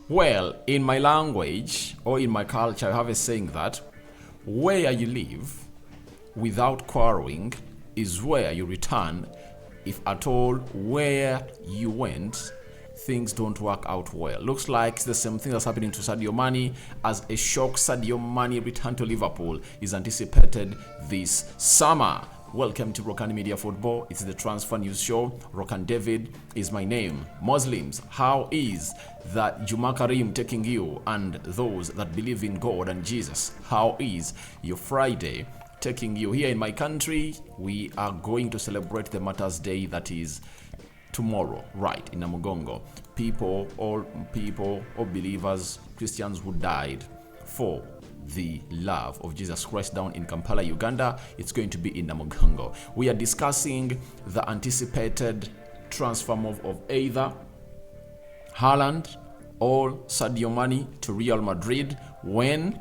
Well, in my language or in my culture, I have a saying that where you live without quarreling is where you return. If at all where you went, things don't work out well. Looks like it's the same thing that's happening to Sadio Mane, as a shock Sadio Mane return to Liverpool is anticipated this summer. Welcome to Rokani Media Football. It's the transfer news show. Rokani David is my name. Muslims, how is that Juma Karim taking you? And those that believe in God and Jesus, how is your Friday taking you? Here in my country, we are going to celebrate the Martyrs' Day, that is tomorrow, right, in Namugongo. All believers, Christians who died for the love of Jesus Christ down in Kampala, Uganda. It's going to be in Namugongo. We are discussing the anticipated transfer move of either Haaland or Sadio Mane to Real Madrid. When?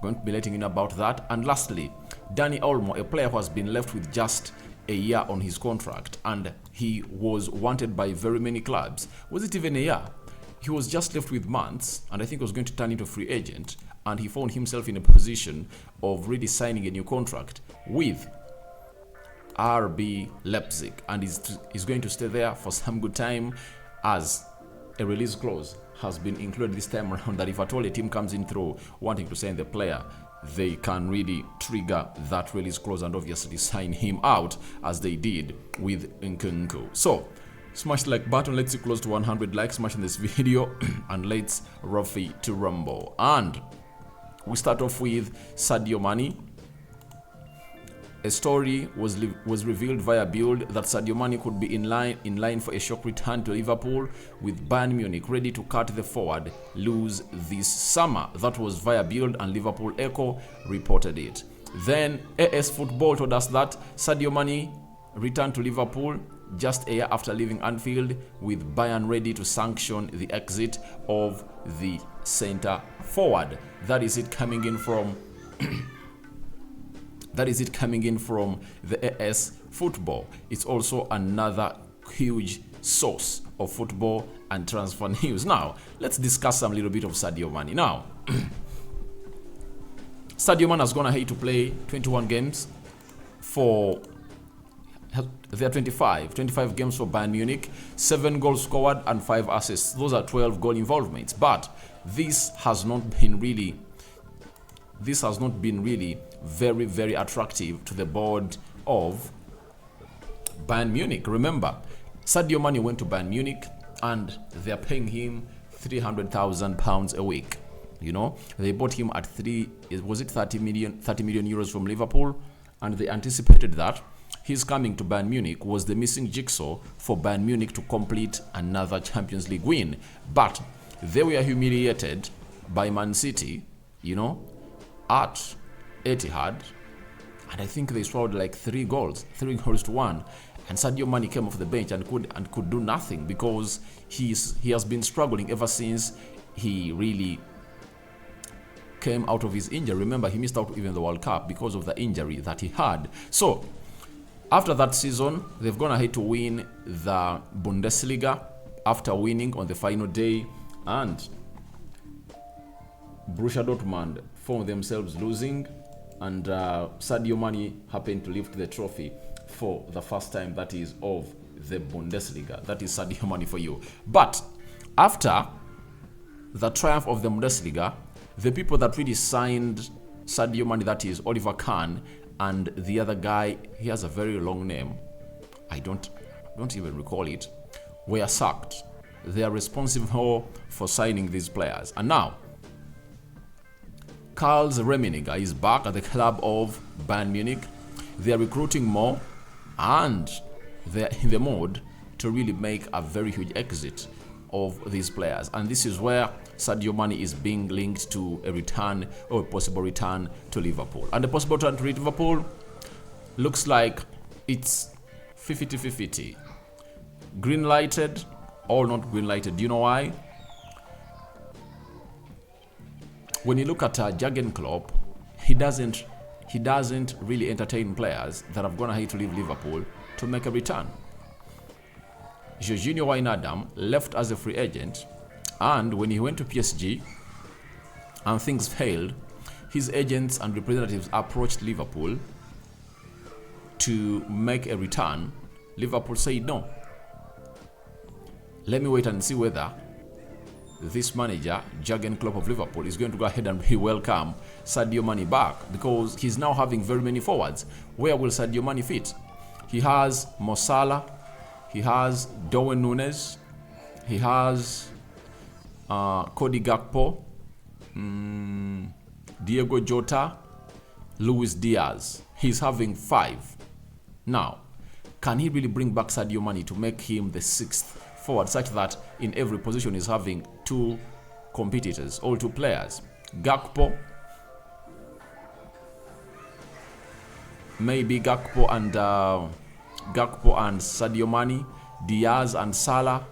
Going to be letting you know about that. And lastly, Dani Olmo, a player who has been left with just a year on his contract, and he was wanted by very many clubs. Was it even a year? He was just left with months, and I think was going to turn into a free agent, and he found himself in a position of really signing a new contract with RB Leipzig, and he's going to stay there for some good time, as a release clause has been included this time around, that if at all a team comes in through wanting to sign the player, they can really trigger that release clause and obviously sign him out, as they did with Nkunku. So smash the like button, let's see close to 100 likes, smash in this video and let's roughy to rumble. And we start off with Sadio Mane. A story was revealed via Build that Sadio Mane could be in line for a shock return to Liverpool, with Bayern Munich ready to cut the forward loose this summer. That was via Build, and Liverpool Echo reported it. Then AS Football told us that Sadio Mane returned to Liverpool just a year after leaving Anfield, with Bayern ready to sanction the exit of the centre forward. That is it coming in from the AS Football. It's also another huge source of football and transfer news. Now, let's discuss some little bit of Sadio Mane. Now, Sadio Mane has gone ahead to play 21 games for there are 25 games for Bayern Munich, 7 goals scored and 5 assists. Those are 12 goal involvements. But this has not been really very, very attractive to the board of Bayern Munich. Remember, Sadio Mane went to Bayern Munich and they're paying him £300,000 a week. You know, they bought him at 30 million euros from Liverpool, and they anticipated that his coming to Bayern Munich was the missing jigsaw for Bayern Munich to complete another Champions League win. But they were humiliated by Man City, you know, at Etihad, and I think they scored like 3 goals to 1. And Sadio Mane came off the bench and could do nothing, because he has been struggling ever since he really came out of his injury. Remember, he missed out even the World Cup because of the injury that he had. So after that season, they've gone ahead to win the Bundesliga after winning on the final day, and Borussia Dortmund found themselves losing, and Sadio Mane happened to lift the trophy for the first time, that is of the Bundesliga. That is Sadio Mane for you. But after the triumph of the Bundesliga, the people that really signed Sadio Mane, that is Oliver Kahn, and the other guy, he has a very long name, I don't even recall it, were sacked. They are responsible for signing these players. And now Karl Rummenigge is back at the club of Bayern Munich. They are recruiting more, and they're in the mode to really make a very huge exit of these players. And this is where Sadio Mane is being linked to a return, or a possible return to Liverpool. And the possible return to Liverpool looks like it's 50-50. Green lighted or not green lighted. Do you know why? When you look at Jurgen Klopp, he doesn't really entertain players that have gone ahead to leave Liverpool to make a return. Jorginho Wijnaldum left as a free agent, And when he went to PSG and things failed, his agents and representatives approached Liverpool to make a return. Liverpool said no. Let me wait and see whether this manager, Jurgen Klopp of Liverpool, is going to go ahead and welcome Sadio Mane back, because he's now having very many forwards. Where will Sadio Mane fit? He has Mo Salah, he has Darwin Núñez, he has Cody Gakpo, Diego Jota, Luis Diaz. He's having 5. Now, can he really bring back Sadio Mane to make him the 6th forward, such that in every position he's having 2 competitors, all 2 players? Gakpo, maybe Gakpo and Sadio Mane, Diaz and Salah,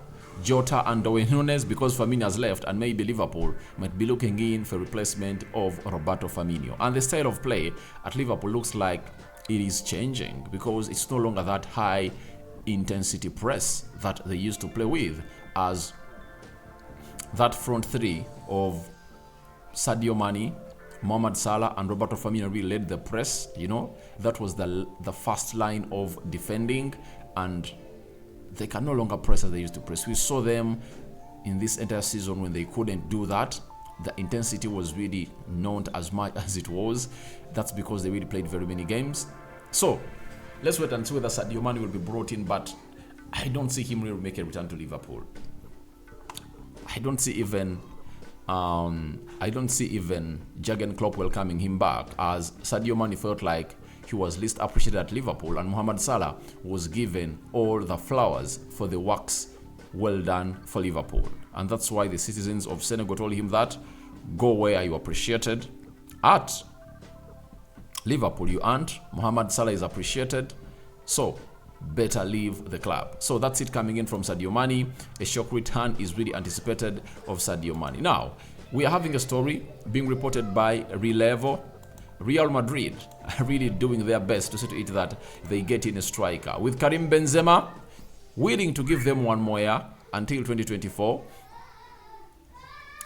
Jota and Darwin Núñez, because Firmino has left, and maybe Liverpool might be looking in for replacement of Roberto Firmino. And the style of play at Liverpool looks like it is changing, because it's no longer that high intensity press that they used to play with, as that front 3 of Sadio Mane, Mohamed Salah and Roberto Firmino really led the press. That was the first line of defending, and they can no longer press as they used to press. We saw them in this entire season when they couldn't do that. The intensity was really not as much as it was. That's because they really played very many games. So let's wait and see whether Sadio Mane will be brought in, but I don't see him really make a return to Liverpool. I don't see even Jurgen Klopp welcoming him back, as Sadio Mane felt like he was least appreciated at Liverpool, and Mohamed Salah was given all the flowers for the works well done for Liverpool. And that's why the citizens of Senegal told him that, go where you appreciated. At Liverpool you aren't. Mohamed Salah is appreciated, so better leave the club. So that's it coming in from Sadio Mane. A shock return is really anticipated of Sadio Mane. Now, we are having a story being reported by Relevo. Real Madrid are really doing their best to see to it that they get in a striker, with Karim Benzema willing to give them 1 more year until 2024.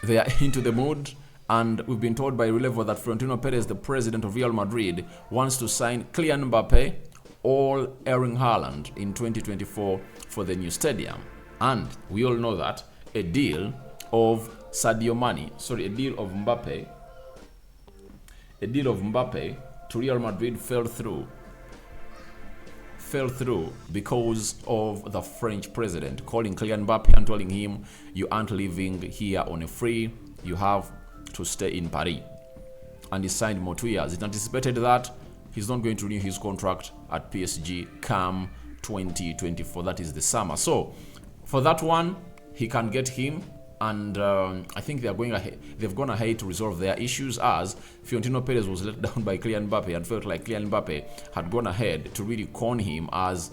They are into the mood, and we've been told by Relevo that Florentino Perez, the president of Real Madrid, wants to sign Kylian Mbappe or Erling Haaland in 2024 for the new stadium. And we all know that a deal of Mbappe to Real Madrid fell through because of the French president calling Kylian Mbappe and telling him, you aren't living here on a free, you have to stay in Paris. And he signed more 2 years. It anticipated that he's not going to renew his contract at PSG come 2024, that is the summer. So for that one, he can get him. And I think they've gone ahead to resolve their issues, as Florentino Perez was let down by Kylian Mbappe and felt like Kylian Mbappe had gone ahead to really con him, as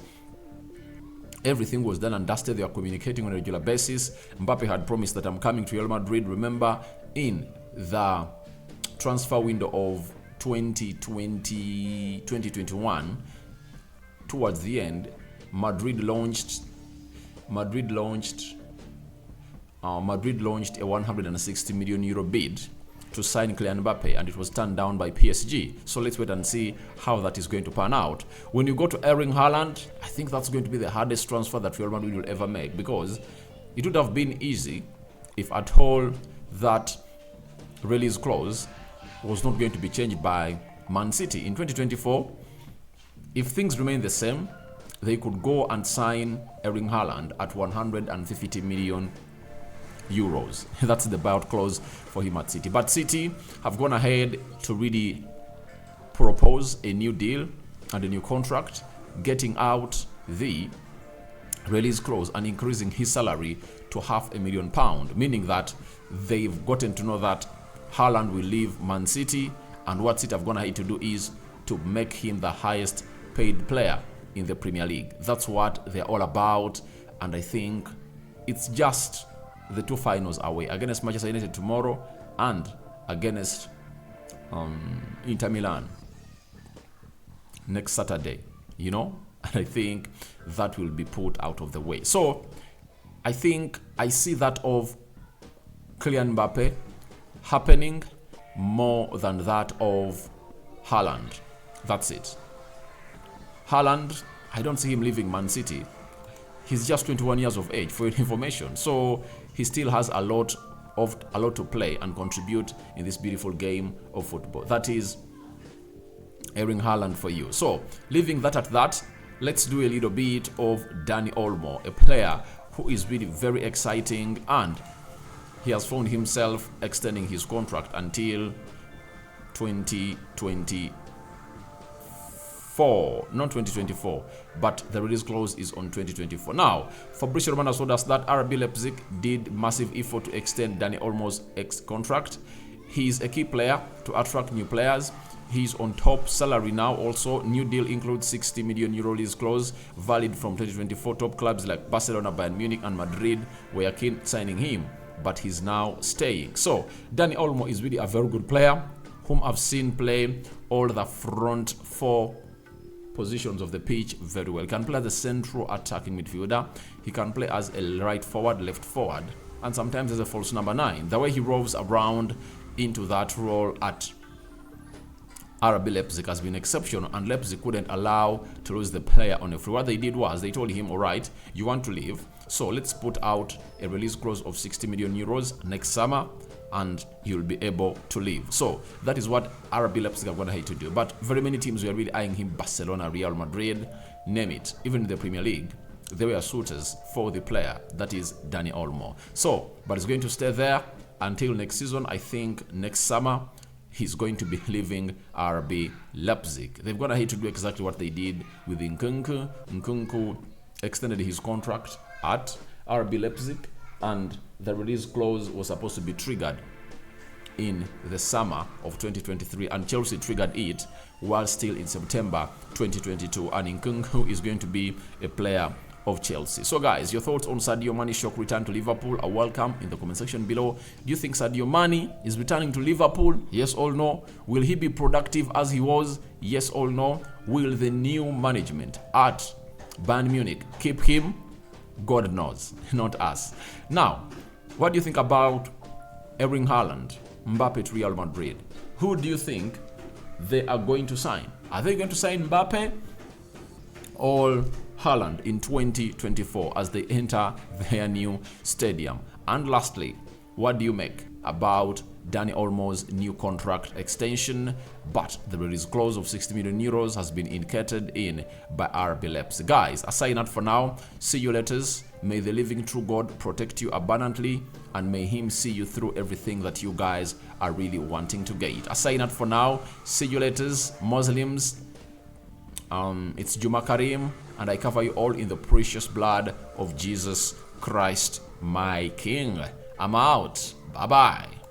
everything was done and dusted. They were communicating on a regular basis. Mbappe had promised that I'm coming to Real Madrid. Remember, in the transfer window of 2021, towards the end, Madrid launched a 160 million euro bid to sign Kylian Mbappe, and it was turned down by PSG. So let's wait and see how that is going to pan out. When you go to Erling Haaland, I think that's going to be the hardest transfer that Real Madrid will ever make, because it would have been easy if at all that release clause was not going to be changed by Man City. In 2024, if things remain the same, they could go and sign Erling Haaland at 150 million euros. That's the buyout clause for him at City. But City have gone ahead to really propose a new deal and a new contract, getting out the release clause and increasing his salary to £500,000, meaning that they've gotten to know that Haaland will leave Man City, and what City have gone ahead to do is to make him the highest paid player in the Premier League. That's what they're all about, and I think it's just the 2 finals away, against Manchester United tomorrow and against Inter Milan next Saturday, and I think that will be put out of the way. So I think I see that of Kylian Mbappe happening more than that of Haaland. That's it. Haaland, I don't see him leaving Man City. He's just 21 years of age, for your information. So he still has a lot to play and contribute in this beautiful game of football. That is Erling Haaland for you. So leaving that at that, let's do a little bit of Dani Olmo, a player who is really very exciting, and he has found himself extending his contract until 2024. Not 2024, but the release clause is on 2024. Now, Fabrizio Romano told us that RB Leipzig did massive effort to extend Dani Olmo's contract. He is a key player to attract new players. He's on top salary now. Also, new deal includes 60 million euro release clause, valid from 2024. Top clubs like Barcelona, Bayern Munich, and Madrid were keen signing him, but he's now staying. So, Dani Olmo is really a very good player, whom I've seen play all the front four positions of the pitch very well. He can play as a central attacking midfielder. He can play as a right forward, left forward, and sometimes as a false number 9. The way he roves around into that role at RB Leipzig has been exceptional, and Leipzig couldn't allow to lose the player on a free. What they did was they told him, all right, you want to leave, so let's put out a release clause of 60 million euros next summer and you'll be able to leave. So that is what RB Leipzig are going to have to do. But very many teams were really eyeing him: Barcelona, Real Madrid, name it. Even in the Premier League, they were suitors for the player, that is Dani Olmo. So, but he's going to stay there until next season. I think next summer he's going to be leaving RB Leipzig. They've got to have to do exactly what they did with Nkunku. Nkunku extended his contract at RB Leipzig, and the release clause was supposed to be triggered in the summer of 2023, and Chelsea triggered it while still in September 2022, and Nkunku is going to be a player of Chelsea. So guys, your thoughts on Sadio Mane's shock return to Liverpool are welcome in the comment section below. Do you think Sadio Mane is returning to Liverpool? Yes or no? Will he be productive as he was? Yes or no? Will the new management at Bayern Munich keep him? God knows, not us. Now, what do you think about Erling Haaland, Mbappe to Real Madrid? Who do you think they are going to sign? Are they going to sign Mbappe or Haaland in 2024 as they enter their new stadium? And lastly, what do you make about Dani Olmo's new contract extension, but the release clause of 60 million euros has been indicated in by RB Leipzig? Guys, I sign out for now. See you later. May the living true God protect you abundantly, and may him see you through everything that you guys are really wanting to get. I sign out for now. See you later, Muslims. It's Juma Karim, and I cover you all in the precious blood of Jesus Christ, my King. I'm out. Bye-bye.